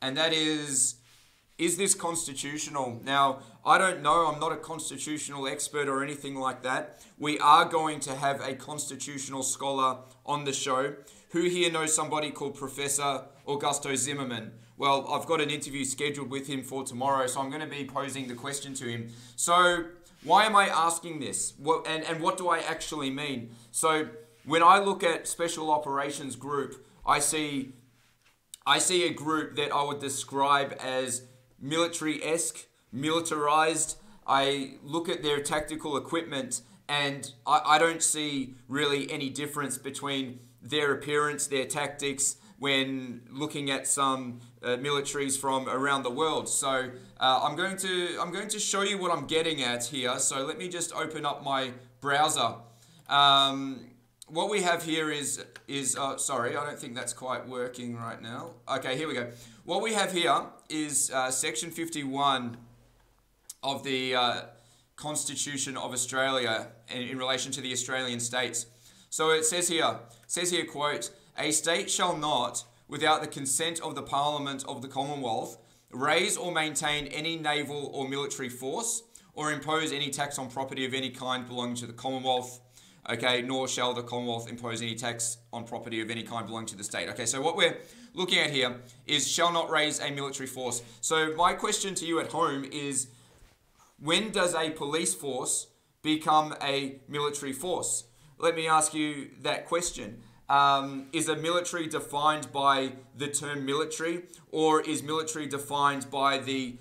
and that is this constitutional? Now, I don't know. I'm not a constitutional expert or anything like that. We are going to have a constitutional scholar on the show. Who here knows somebody called Professor Augusto Zimmerman? Well, I've got an interview scheduled with him for tomorrow, so I'm going to be posing the question to him. So, why am I asking this? And what do I actually mean? So, when I look at Special Operations Group, I see a group that I would describe as military-esque, militarized. I look at their tactical equipment and I don't see really any difference between their appearance, their tactics, when looking at some militaries from around the world. So I'm going to show you what I'm getting at here. So let me just open up my browser. What we have here is sorry, I don't think that's quite working right now. Okay, here we go. What we have here is Section 51 of the Constitution of Australia in relation to the Australian states. So it says here, quote, "A state shall not, without the consent of the Parliament of the Commonwealth, raise or maintain any naval or military force, or impose any tax on property of any kind belonging to the Commonwealth. Okay, nor shall the Commonwealth impose any tax on property of any kind belonging to the state." Okay, so what we're looking at here is shall not raise a military force. So my question to you at home is, when does a police force become a military force? Let me ask you that question. Is a military defined by the term military, or is military defined by the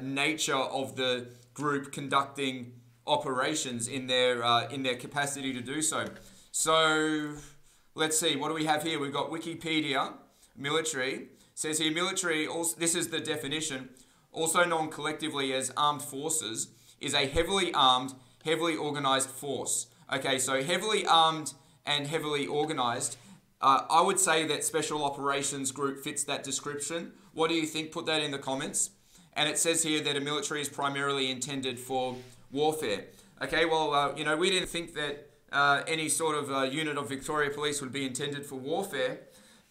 nature of the group conducting operations in their capacity to do so? So let's see, what do we have here? We've got Wikipedia. Military says here, military, also, this is the definition, also known collectively as armed forces, is a heavily armed, heavily organized force. Okay, so heavily armed and heavily organized. I would say that Special Operations Group fits that description. What do you think? Put that in the comments. And it says here that a military is primarily intended for warfare. Okay, well, we didn't think that any sort of unit of Victoria Police would be intended for warfare,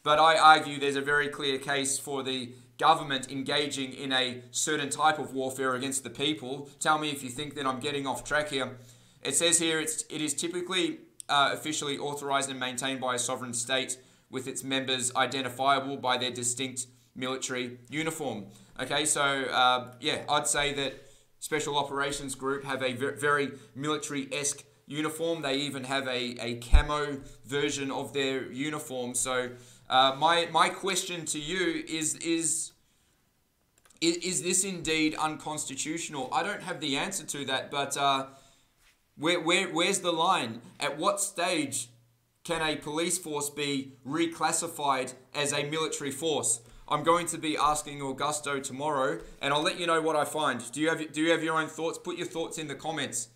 but I argue there's a very clear case for the government engaging in a certain type of warfare against the people. Tell me if you think that I'm getting off track here. It says here it is typically officially authorized and maintained by a sovereign state, with its members identifiable by their distinct military uniform. Okay, so yeah, I'd say that Special Operations Group have a very military-esque uniform. They even have a camo version of their uniform. So my question to you is this indeed unconstitutional? I don't have the answer to that, but where's the line? At what stage can a police force be reclassified as a military force? I'm going to be asking Augusto tomorrow, and I'll let you know what I find. Do you have your own thoughts? Put your thoughts in the comments.